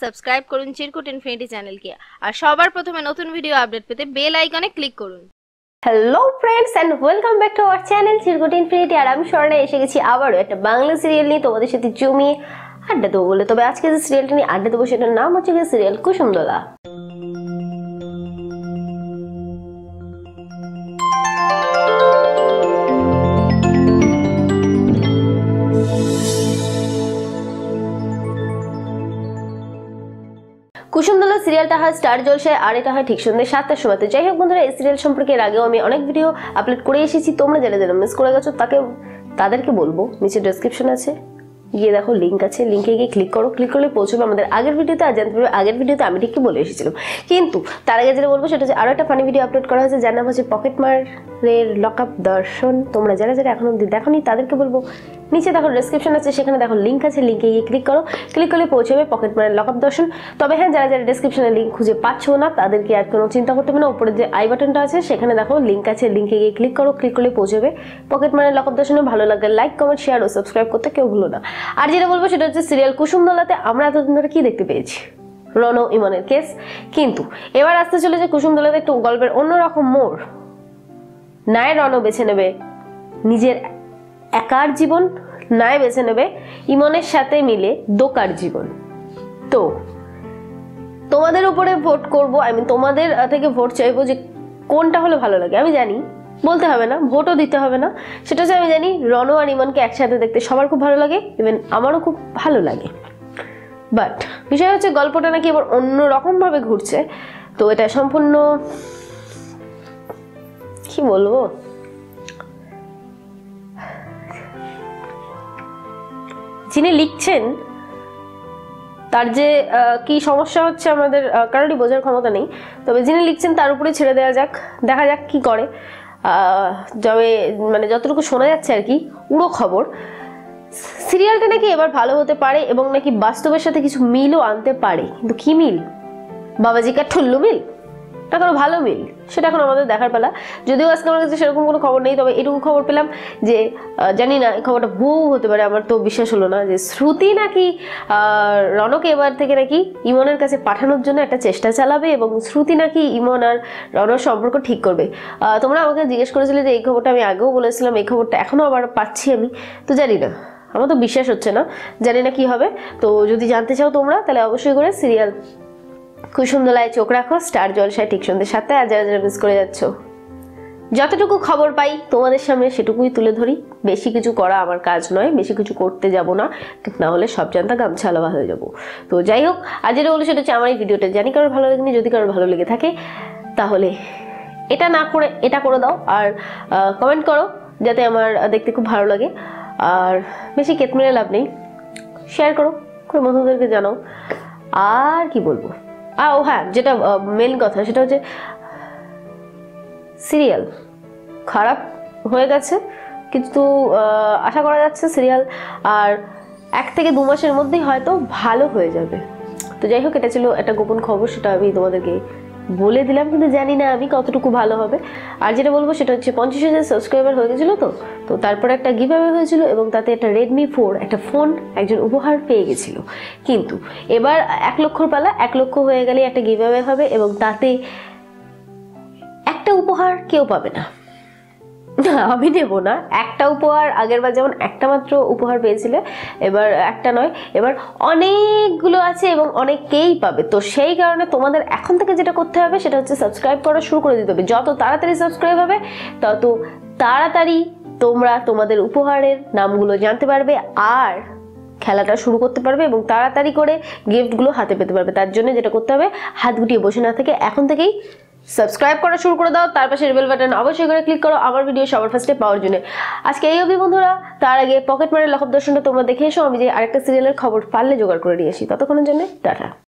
Subscribe করুন চিরকুট infinity চ্যানেলকে আর সবার প্রথমে নতুন ভিডিও আপডেট পেতে বেল আইকনে ক্লিক করুন। Hello friends and welcome back to our channel Chirkut infinity. আর আমি স্বর্ণা এসে গেছি আবারও একটা বাংলা সিরিয়াল নিয়ে তোমাদের সাথে জমিয়ে আড্ডা দেবো বলে। তবে আজকে যে সিরিয়ালটা নিয়ে আড্ডা দেবো সেটার নাম হচ্ছে সিরিয়াল কুসুমদোলা। কুসুমদোলা সিরিয়ালটা হয় স্টার জলসায় আর এটা হয় ঠিক সন্ধ্যে 7টার সময়। তো যাই হোক বন্ধুরা, এই সিরিয়াল সম্পর্কে এর আগেও আমি অনেক ভিডিও আপলোড করে এসেছি। তোমরা যারা যারা মিস করে গেছো তাদেরকে বলবো নিচে ডেসক্রিপশন আছে, গিয়ে দেখো লিঙ্ক আছে, লিঙ্কে গিয়ে ক্লিক করো, ক্লিক করলে পৌঁছবে আমাদের আগের ভিডিওতে। আর জানতে পারবে আগের ভিডিওতে আমি ঠিক কি বলে এসেছিলাম। কিন্তু তার আগে যেটা বলবো সেটা হচ্ছে আরও একটা ফানি ভিডিও আপলোড করা হয়েছে যার নাম হচ্ছে পকেটমারের লকআপ দর্শন। তোমরা যারা যারা এখন অব্দি দেখোনি তাদেরকে বলবো নিচে দেখো ডেসক্রিপশন আছে, সেখানে দেখো লিঙ্ক আছে, লিঙ্কে গিয়ে ক্লিক করো, ক্লিক করলে পৌঁছবে পকেটমারের লকআপ দর্শন। তবে হ্যাঁ, যারা যারা ডেসক্রিপশনে লিঙ্ক খুঁজে পাচ্ছ না তাদেরকে আর কোনো চিন্তা করতে হবে না। উপরে যে আই বাটনটা আছে সেখানে দেখো লিঙ্ক আছে, লিঙ্কে গিয়ে ক্লিক করো, ক্লিক করলে পৌঁছবে পকেটমারের লকআপ দর্শনে। ভালো লাগলে লাইক, কমেন্ট, শেয়ার ও সাবস্ক্রাইব করতে কেউ ভুলো না। আর যেটা বলবো সেটা হচ্ছে সিরিয়াল কুসুমদোলাতে আমরা এতদিন ধরে কি দেখতে পেয়েছি, রণ ইমনের কেস। কিন্তু এবার আসতে চলেছে কুসুমদোলাতে একটু গল্পের অন্যরকম মোড়। নায় রণ বেছে নেবে নিজের একার জীবন, নায় বেছে নেবে ইমনের সাথে মিলে দোকার জীবন। তো তোমাদের উপরে ভোট করবো, তোমাদের থেকে ভোট চাইবো যে কোনটা হলে ভালো লাগে। আমি জানি বলতে হবে না, ভোটও দিতে হবে না, সেটা হচ্ছে আমি জানি রণ আর ইমনকে একসাথে দেখতে সবার খুব ভালো লাগে, ইভেন আমারও খুব ভালো লাগে। বাট বিষয় হচ্ছে গল্পটা নাকি এবার অন্যরকম ভাবে ঘুরছে। তো এটা সম্পূর্ণ কি বলবো, যিনি লিখছেন তার যে কি সমস্যা হচ্ছে আমাদের কারোরই বোঝার ক্ষমতা নেই। তবে যিনি লিখছেন তার উপরে ছেড়ে দেওয়া যাক, দেখা যাক কি করে। তবে মানে যতটুকু শোনা যাচ্ছে আর কি উড়ো খবর, সিরিয়ালটা নাকি এবার ভালো হতে পারে এবং নাকি বাস্তবের সাথে কিছু মিলও আনতে পারে। কিন্তু কি মিল? বাবাজিকার ঠুল্লু মিল না কোনো ভালো মিল, সেটা এখন আমাদের দেখার পালা। যদিও আজকে আমার কাছে সেরকম কোনো খবর নেই, তবে এটুকু খবর পেলাম যে জানি না এই খবরটা ভুয়ো হতে পারে, আমার তো বিশ্বাস হলো না, যে শ্রুতি নাকি রণকে এবার থেকে নাকি ইমনের কাছে পাঠানোর জন্য একটা চেষ্টা চালাবে এবং শ্রুতি নাকি ইমন আর রণর সম্পর্ক ঠিক করবে। তোমরা আমাকে জিজ্ঞেস করেছিলে যে এই খবরটা আমি আগেও বলেছিলাম, এই খবরটা এখনও আবার পাচ্ছি আমি, তো জানি না, আমার তো বিশ্বাস হচ্ছে না, জানি না কি হবে। তো যদি জানতে চাও তোমরা তাহলে অবশ্যই করে সিরিয়াল কুসুমদোলায় চোখ রাখো, স্টার জলসায় ঠিক সন্ধ্যে 7টায়। আর যারা যারা মিস করে যাচ্ছ, যতটুকু খবর পাই তোমাদের সামনে সেটুকুই তুলে ধরি। বেশি কিছু করা আমার কাজ নয়, বেশি কিছু করতে যাব না, ঠিক না হলে সব জানতা গামছা আলাদা হয়ে যাবো। তো যাই হোক, আর যেটা বলো সেটা হচ্ছে আমার এই ভিডিওটা জানি কারোর ভালো লাগেনি, যদি কারোর ভালো লেগে থাকে তাহলে এটা না করে এটা করে দাও, আর কমেন্ট করো যাতে আমার দেখতে খুব ভালো লাগে। আর বেশি কেত মেরে লাভ নেই, শেয়ার করো, কোনো বন্ধুদেরকে জানাও। আর কি বলবো, ও হ্যাঁ, যেটা মেন কথা সেটা হচ্ছে সিরিয়াল খারাপ হয়ে গেছে, কিন্তু আশা করা যাচ্ছে সিরিয়াল আর 1 থেকে 2 মাসের মধ্যেই হয়তো ভালো হয়ে যাবে। তো যাই হোক, এটা ছিল একটা গোপন খবর, সেটা আমি তোমাদেরকে বলে দিলাম, কিন্তু জানি না আমি কতটুকু ভালো হবে। আর যেটা বলবো সেটা হচ্ছে 50,000 সাবস্ক্রাইবার হয়ে গেছিলো, তো তারপরে একটা গিভ অ্যাওয়ে হয়েছিল এবং তাতে একটা Redmi 4 একটা ফোন একজন উপহার পেয়ে গেছিল। কিন্তু এবার 1 লক্ষর পালা, 1 লক্ষ হয়ে গেলে একটা গিভ অ্যাওয়ে হবে এবং তাতে একটা উপহার কেউ পাবে না, আমি নেব না। একটা উপহার, আগের বার যেমন একটা মাত্র উপহার পেয়েছিলে, এবার একটা নয়, এবার অনেকগুলো আছে এবং অনেকেই পাবে। তো সেই কারণে তোমাদের এখন থেকে যেটা করতে হবে সেটা হচ্ছে সাবস্ক্রাইব করা শুরু করে দিতে হবে। যত তাড়াতাড়ি সাবস্ক্রাইব হবে তত তাড়াতাড়ি তোমরা তোমাদের উপহারের নামগুলো জানতে পারবে আর খেলাটা শুরু করতে পারবে এবং তাড়াতাড়ি করে গিফটগুলো হাতে পেতে পারবে। তার জন্য যেটা করতে হবে, হাত গুটিয়ে বসে না থেকে এখন থেকেই সাবস্ক্রাইব করা শুরু করে দাও। তার পাশে বেল বাটন অবশ্যই করে ক্লিক করো আমার ভিডিও সবার ফার্স্টে পাওয়ার জন্য। আজকে এই অবধি বন্ধুরা, তার আগে পকেটমারের লকআপ দর্শনটা তোমরা দেখে এসো, আমি যে আরেকটা সিরিয়ালের খবর পারলে জোগাড় করে নিয়ে আসি। ততক্ষণের জন্য টাটা।